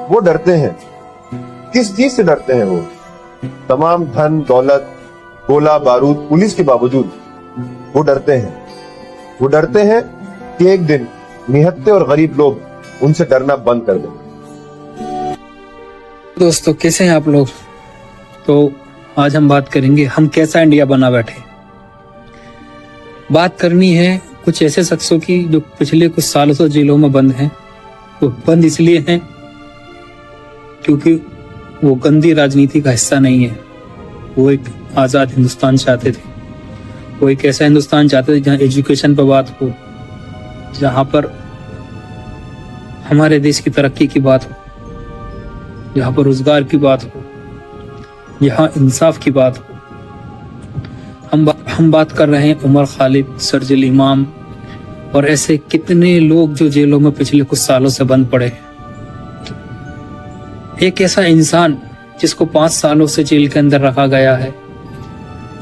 वो डरते हैं। किस चीज से डरते हैं वो? तमाम धन दौलत, गोला बारूद, पुलिस के बावजूद वो डरते हैं। वो डरते हैं कि एक दिन निहत्ते और गरीब लोग उनसे डरना बंद कर दें। दोस्तों, कैसे हैं आप लोग? तो आज हम बात करेंगे हम कैसा इंडिया बना बैठे। बात करनी है कुछ ऐसे शख्सों की जो पिछले कुछ सालों से जेलों में बंद हैं। वो बंद इसलिए हैं क्योंकि वो गंदी राजनीति का हिस्सा नहीं है। वो एक आजाद हिंदुस्तान चाहते थे। वो एक ऐसा हिंदुस्तान चाहते थे जहाँ एजुकेशन पर बात हो, जहाँ पर हमारे देश की तरक्की की बात हो, जहाँ पर रोजगार की बात हो, यहाँ इंसाफ की बात हो। हम बात कर रहे हैं उमर खालिद, शर्जील इमाम और ऐसे कितने लोग जो जेलों में पिछले कुछ सालों से बंद पड़े हैं। एक ऐसा इंसान जिसको 5 सालों से जेल के अंदर रखा गया है।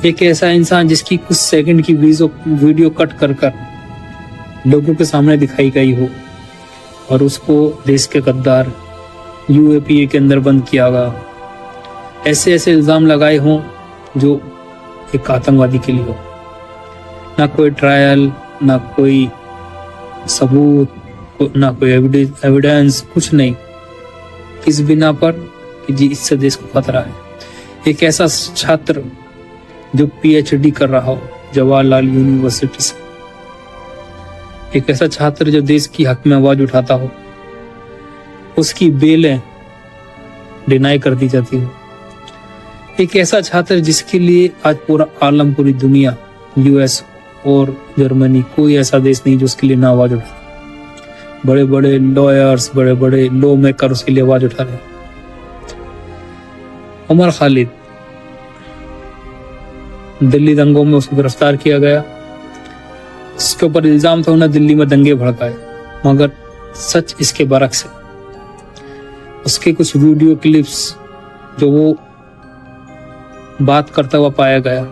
एक ऐसा इंसान जिसकी कुछ सेकंड की वीडियो कट कर लोगों के सामने दिखाई गई हो और उसको देश के गद्दार यूएपीए के अंदर बंद किया गया। ऐसे ऐसे इल्जाम लगाए हों जो एक आतंकवादी के लिए हो। ना कोई ट्रायल, ना कोई सबूत, ना कोई एविडेंस, कुछ नहीं। किस बिना पर कि जी इससे देश को खतरा है। एक ऐसा छात्र जो पीएचडी कर रहा हो जवाहरलाल यूनिवर्सिटी से, एक ऐसा छात्र जो देश की हक में आवाज उठाता हो, उसकी बेलें डिनाई कर दी जाती हो। एक ऐसा छात्र जिसके लिए आज पूरा आलम, पूरी दुनिया, यूएस और जर्मनी, कोई ऐसा देश नहीं जो उसके लिए ना आवाज उठा। बड़े बड़े लॉयर्स, बड़े बड़े लॉ मेकर उसके लिए आवाज उठा रहे। उमर खालिद, दिल्ली दंगों में उसको गिरफ्तार किया गया। उसके ऊपर इल्जाम था उन्हें दिल्ली में दंगे भड़काए, मगर सच इसके बरक्स है। उसके कुछ वीडियो क्लिप्स जो वो बात करता हुआ पाया गया,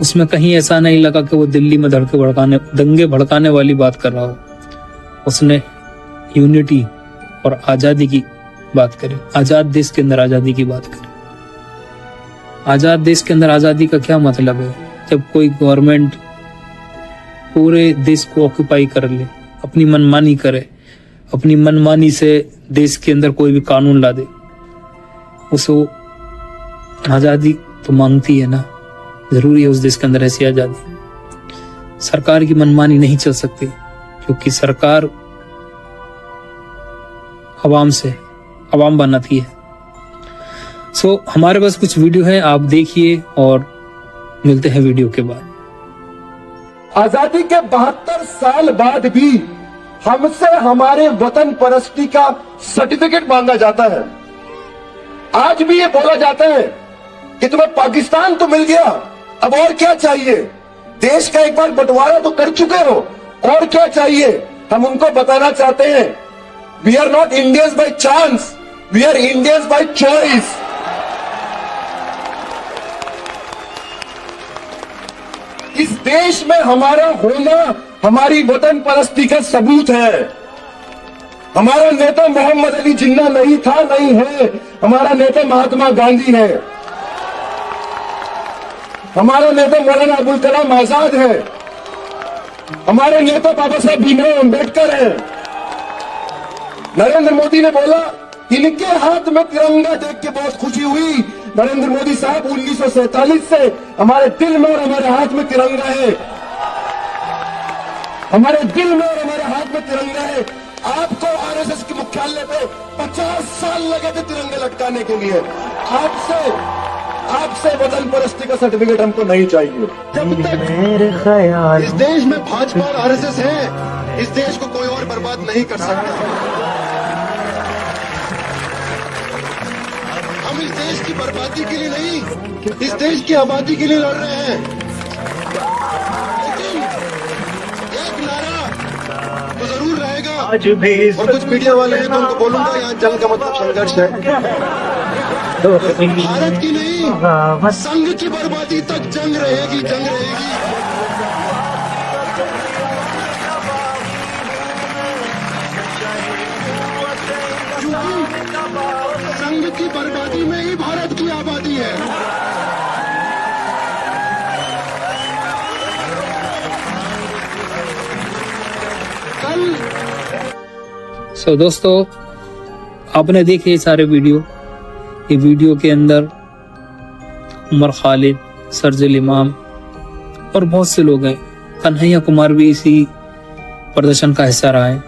उसमें कहीं ऐसा नहीं लगा कि वो दिल्ली में दंगे भड़काने वाली बात कर रहा हो। उसने यूनिटी और आजादी की बात करी, आजाद देश के अंदर आजादी की बात करी। आजाद देश के अंदर आजादी का क्या मतलब है? जब कोई गवर्नमेंट पूरे देश को ऑक्यूपाई कर ले, अपनी मनमानी करे, अपनी मनमानी से देश के अंदर कोई भी कानून ला दे, उसको आजादी तो मांगती है ना। जरूरी है उस देश के अंदर ऐसी आजादी। सरकार की मनमानी नहीं चल सकती क्योंकि सरकार अवाम बनाती है। हमारे पास कुछ वीडियो है, आप देखिए और मिलते हैं वीडियो के बाद। आजादी के 72 साल बाद भी हमसे हमारे वतन परस्ती का सर्टिफिकेट मांगा जाता है। आज भी ये बोला जाता है कि तुम्हें पाकिस्तान तो मिल गया, अब और क्या चाहिए? देश का एक बार बंटवारा तो कर चुके हो, और क्या चाहिए? हम उनको बताना चाहते हैं, we are not Indians by chance, we are Indians by choice. इस देश में हमारा होना हमारी वतन परस्ती का सबूत है। हमारा नेता मोहम्मद अली जिन्ना नहीं था, नहीं है। हमारा नेता महात्मा गांधी है। हमारा नेता मौलाना अबुल कलाम आजाद है। हमारे नेता बाबा साहब भीमराव अंबेडकर है। नरेंद्र मोदी ने बोला, इनके हाथ में तिरंगा देख के बहुत खुशी हुई। नरेंद्र मोदी साहब 1947 से हमारे दिल में और हमारे हाथ में तिरंगा है। हमारे दिल में और हमारे हाथ में तिरंगा है। आपको आरएसएस के मुख्यालय पे 50 साल लगे थे तिरंगे लटकाने के लिए। आपसे वतन परस्ती का सर्टिफिकेट हमको नहीं चाहिए। जब तक इस देश में भाजपा और आरएसएस है, इस देश को कोई और बर्बाद नहीं कर सकता। हम इस देश की बर्बादी के लिए नहीं, इस देश की आबादी के लिए लड़ रहे हैं। लेकिन एक नारा तो जरूर रहेगा। और कुछ मीडिया वाले हैं तो उनको बोलूंगा, यहाँ जंग का मतलब संघर्ष है। भारत की नहीं, संघ की बर्बादी तक जंग रहेगी, जंग रहेगी। क्योंकि संघ की बर्बादी में ही भारत की आबादी है। कल दोस्तों, आपने देखे ये सारे वीडियो। ये वीडियो के अंदर उमर खालिद, सरजिल इमाम और बहुत से लोग हैं। कन्हैया कुमार भी इसी प्रदर्शन का हिस्सा रहा है।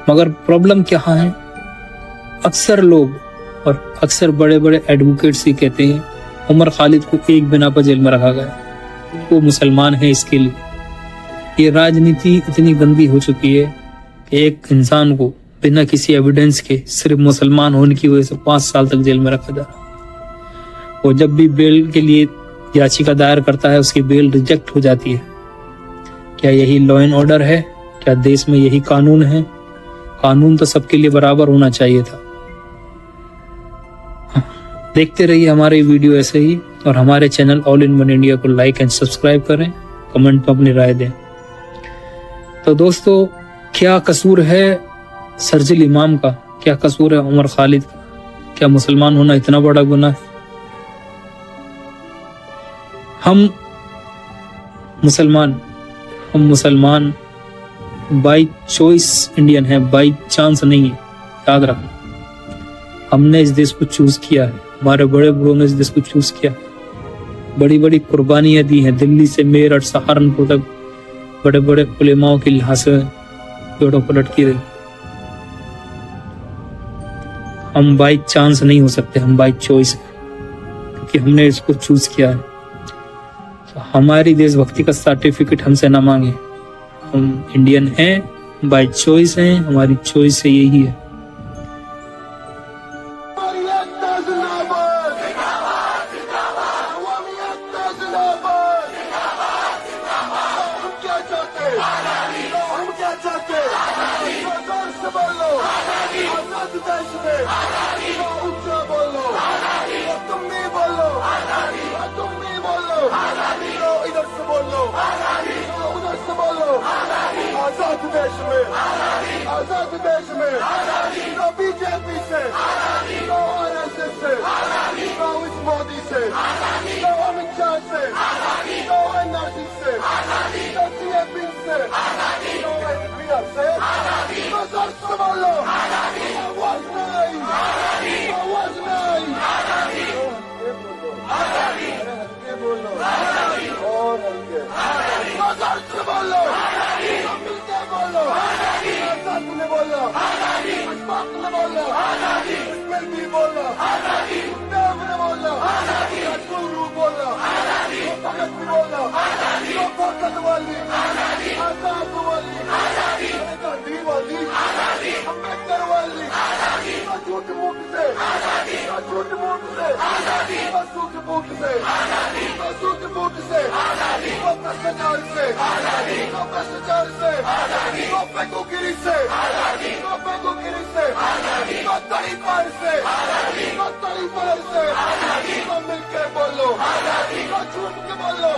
मगर प्रॉब्लम क्या है, अक्सर लोग और अक्सर बड़े बड़े एडवोकेट्स ही कहते हैं उमर खालिद को एक बिना पर जेल में रखा गया, वो मुसलमान है इसके लिए। ये राजनीति इतनी गंदी हो चुकी है कि एक इंसान को बिना किसी एविडेंस के सिर्फ मुसलमान होने की वजह से 5 साल तक जेल में रखा जा रहा। वो जब भी बेल के लिए याचिका दायर करता है, उसकी बेल रिजेक्ट हो जाती है। क्या यही लॉ एंड ऑर्डर है? क्या देश में यही कानून है? कानून तो सबके लिए बराबर होना चाहिए था। देखते रहिए हमारे वीडियो ऐसे ही, और हमारे channel all in one India को लाइक एंड सब्सक्राइब करें, कमेंट में अपनी राय दें। तो दोस्तों, क्या कसूर है सरजिल इमाम का? क्या कसूर है उमर खालिद का? क्या मुसलमान होना इतना बड़ा गुनाह है? हम मुसलमान बाई चॉइस इंडियन है, बाई चांस नहीं है। याद रखना, हमने इस देश को चूज किया है, हमारे बड़े बड़ों ने इस देश को चूज किया है। बड़ी बड़ी कुर्बानियां दी हैं, दिल्ली से मेरठ सहारनपुर तक बड़े बड़े उलेमाओं की लाशें पेड़ों पर लटकी रही। हम बाई चांस नहीं हो सकते, हम बाई चॉइस है, क्योंकि हमने इसको चूज किया है। तो हमारी देशभक्ति का सर्टिफिकेट हमसे ना मांगे। हम इंडियन हैं, बाई चॉइस हैं, हमारी चॉइस से यही है। आजाद देश में ना बीजेपी से, ना आरएसएस से, ना इस मोदी से, ना अमित शाह से, ना एनआरसी से, ना सीएपी से, ना एनपीआर से, ना सर संभालो, आवाज नहीं, आवाज नहीं, ये बोलो और हल्के, ना सर संभालो, मिलके बोलो, आजाद ने बोलो, अशफाक ने बोलो, इस्माइल भी बोलो, देव ने बोलो, गुरु बोलो, भगत भी बोलो, भगत वाली, आजाद वाली, गांधी वाली, अम्बेडकर वाली, झूठ मूठ से, झूठ मूठ से, झूठ मूठ से, झूठ मूठ से, भ्रष्टाचार से, भ्रष्टाचार से, पैगोगिरी से, पैगोगिरी से, तड़ी पार से, तड़ी पार से, मिलके बोलो, झूठ के बोलो,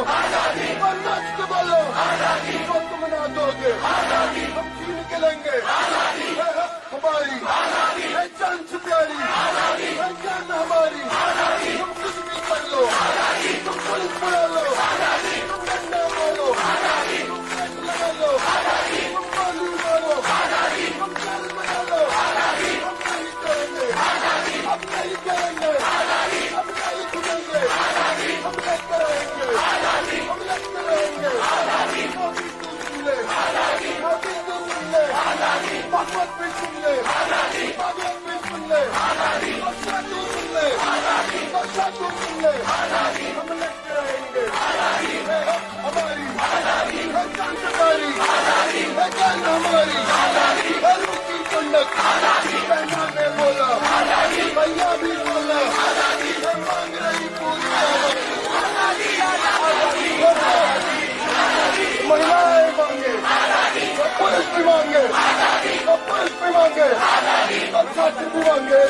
नाच के बोलो, तुम ना दोगे, हम छीन के लेंगे हमारी, है जान से प्यारी, है जान हमारी, तुम कुछ भी कर लो, तुम पुलिस बुला लो, तुम डंडा बोलो, तुम कैश लगा लो, तुम गोली बोलो, तुम जेल बना लो, हम नहीं करेंगे, अब नहीं करेंगे, अब नहीं करेंगे, हम नहीं करेंगे, हम लड़ते रहेंगे। मोदी तू सुन ले, मोदी तू सुन ले, भगवत भी सुन ले, भगवत भी सुन ले, बच्चा तू सुन ले, बच्चा तू सुन ले, हम लड़ते रहेंगे। हमारी है जान हमारी, है जान हमारी, है रुकी कंडक, बहना ने बोला, भैया भी बोला, है मांग रही पूरी महिलाएं मांगे, पुलिस भी मांगे, पुलिस भी मांगे, छात्र भी मांगे,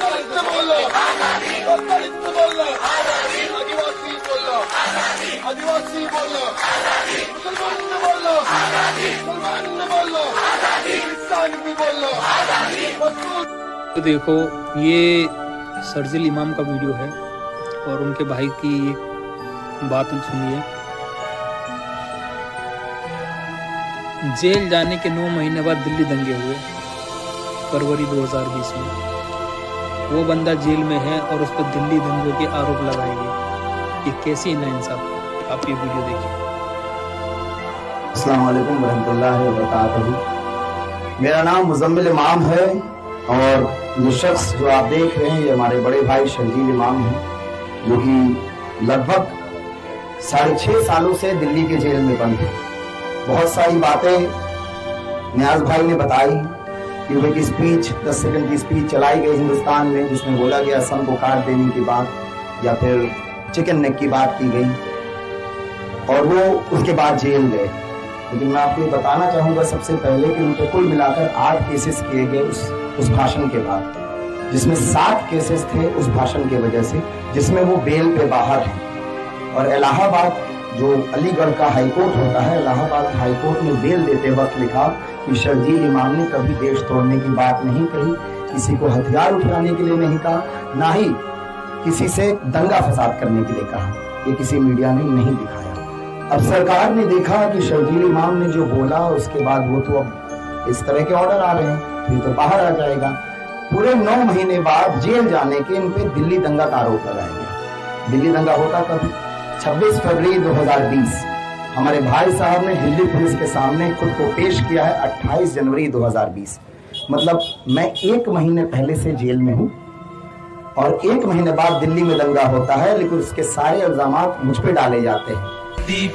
दलित बोला, दलित बोला, आदिवासी बोला, आदिवासी बोला, मुसलमान ने बोला, मुसलमान ने बोला, किसान भी बोला, मजदूर तो देखो, ये शर्जील इमाम का वीडियो है और उनके भाई की एक बात सुनिए। जेल जाने के 9 महीने बाद दिल्ली दंगे हुए फरवरी 2020 में। वो बंदा जेल में है और उस पर दिल्ली दंगों के आरोप लगाए गए। ये कैसी नाइंसाफी। आप ये वीडियो देखिए। अस्सलाम वालेकुम रहमतुल्लाहि व बरकातहू। मेरा नाम मुजम्मिल इमाम है और ये शख्स जो आप देख रहे हैं ये हमारे बड़े भाई शर्जील इमाम हैं, जो कि लगभग 6.5 सालों से दिल्ली के जेल में बंद है। बहुत सारी बातें नियाज भाई ने बताई कि वो एक स्पीच 10 सेकंड की स्पीच चलाई गई हिंदुस्तान में, जिसमें बोला गया सम को काट देने की बात या फिर चिकन नेक की बात की गई और वो उसके बाद जेल गए। लेकिन मैं आपको बताना चाहूंगा सबसे पहले कि उनके कुल मिलाकर 8 केसेस किए गए उस भाषण के बाद, जिसमें 7 केसेस थे उस भाषण की वजह से, जिसमें वो बेल पे बाहर हैं। और इलाहाबाद जो अलीगढ़ का हाईकोर्ट होता है, इलाहाबाद हाईकोर्ट ने बेल देते वक्त लिखा कि शर्जील इमाम ने कभी देश तोड़ने की बात नहीं कही, किसी को हथियार उठाने के लिए नहीं कहा, ना ही किसी से दंगा फसाद करने के लिए कहा। ये किसी मीडिया ने नहीं दिखाया। अब सरकार ने देखा कि शर्जील इमाम ने जो बोला उसके बाद वो तो अब इस तरह के ऑर्डर आ रहे हैं, फिर तो बाहर आ जाएगा। पूरे 9 महीने बाद जेल जाने के इन पे दिल्ली दंगा का आरोप लगाया गया। दिल्ली दंगा होता कभी 26 फरवरी 2020 हमारे भाई साहब ने दिल्ली पुलिस के सामने खुद को पेश किया है 28 जनवरी 2020। मतलब मैं 1 महीने पहले से जेल में हूँ और 1 महीने बाद दिल्ली में दंगा होता है, लेकिन उसके सारे इल्जामात मुझ पे डाले जाते हैं।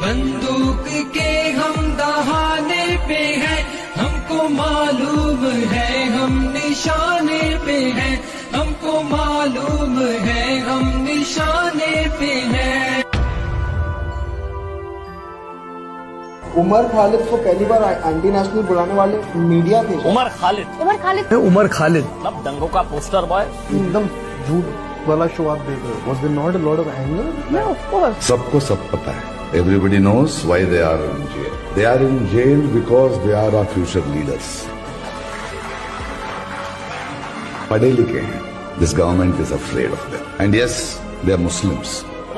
बंदूक के हम दहाने पे हैं, हमको मालूम है हम निशाने पे हैं, हमको मालूम है हम निशाने पे हैं। उमर खालिद को पहली बार एंटी नेशनल बुलाने वाले मीडिया थे। उमर खालिद मतलब दंगों का पोस्टर बॉय। एकदम झूठ वाला शो आप देख रहे हो। Was there not a lot of anger? Yeah, of course. सबको सब पता है। Everybody knows why they are in jail. They are in jail because they are our future leaders. पढ़े लिखे हैं। This government is afraid of them. And yes, they are Muslims.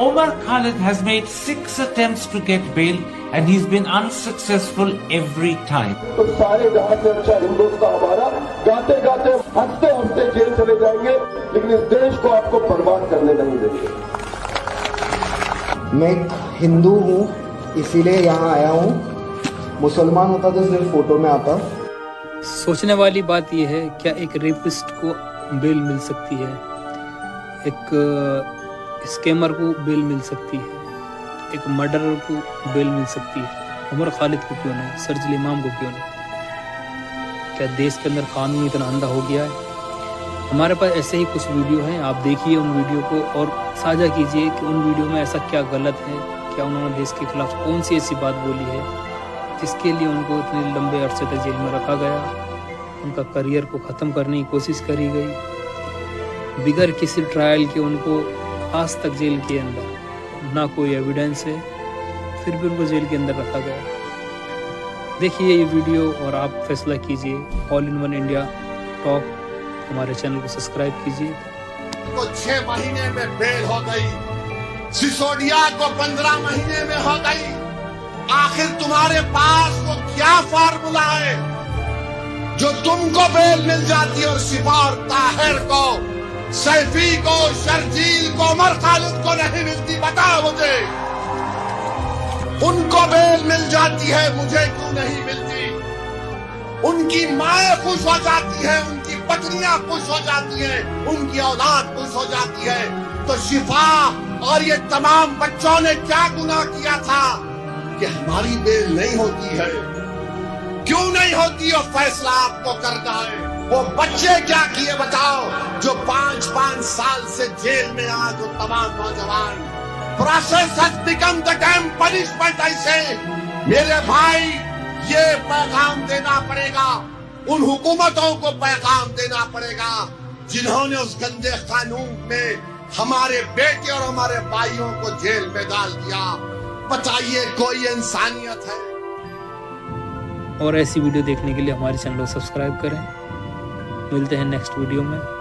Omar Khalid has made 6 attempts to get bail and he's been unsuccessful every time. तो सारे जहां से अच्छा हिंदुस्तान हमारा गाते गाते हंसते हंसते जेल चले जाएंगे, लेकिन इस देश को आपको बर्बाद करने नहीं देंगे। मैं एक हिंदू हूँ इसीलिए यहाँ आया हूँ। मुसलमान होता तो सिर्फ फोटो में आता। सोचने वाली बात यह है, क्या एक रेपिस्ट को बेल मिल सकती है? एक स्कैमर को बेल मिल सकती है? एक मर्डरर को बेल मिल सकती है? उमर खालिद को क्यों नहीं? शर्जील इमाम को क्यों नहीं? क्या देश के अंदर कानून इतना अंधा हो गया है? हमारे पास ऐसे ही कुछ वीडियो हैं, आप देखिए उन वीडियो को और साझा कीजिए कि उन वीडियो में ऐसा क्या गलत है, क्या उन्होंने देश के खिलाफ कौन सी ऐसी बात बोली है जिसके लिए उनको इतने लंबे अरसे तक जेल में रखा गया, उनका करियर को ख़त्म करने की कोशिश करी गई, बिगैर किसी ट्रायल के उनको आज तक जेल के अंदर ना कोई एविडेंस है, फिर भी उनको जेल के अंदर रखा गया। देखिए ये वीडियो और आप फैसला कीजिए। All in one India talk हमारे चैनल को सब्सक्राइब कीजिए। को 6 महीने में बेल हो गई, सिसोदिया को 15 महीने में हो गई। आखिर तुम्हारे पास वो क्या फार्मूला है जो तुमको बेल मिल जाती है और सिपा और ताहिर को, सैफी को, शर्जील को, उमर खालिद को नहीं मिलती? बताओ मुझे। उनको बेल मिल जाती है, मुझे क्यों नहीं मिलती? उनकी माएं खुश हो जाती है, उनकी पत्नियां खुश हो जाती हैं, उनकी औलाद खुश हो जाती है, तो शिफा और ये तमाम बच्चों ने क्या गुनाह किया था कि हमारी बेल नहीं होती है? क्यों नहीं होती? और फैसला आपको करना है। वो बच्चे क्या किए बताओ, जो 5-5 साल से जेल में आ, जो तमाम नौजवान। Process has become the dam punishment. ऐसे मेरे भाई ये पैगाम देना पड़ेगा, उन हुकूमतों को पैगाम देना पड़ेगा जिन्होंने उस गंदे कानून में हमारे बेटे और हमारे भाइयों को जेल में डाल दिया। बताइए कोई इंसानियत है? और ऐसी वीडियो देखने के लिए हमारे चैनल को सब्सक्राइब करें। मिलते हैं नेक्स्ट वीडियो में।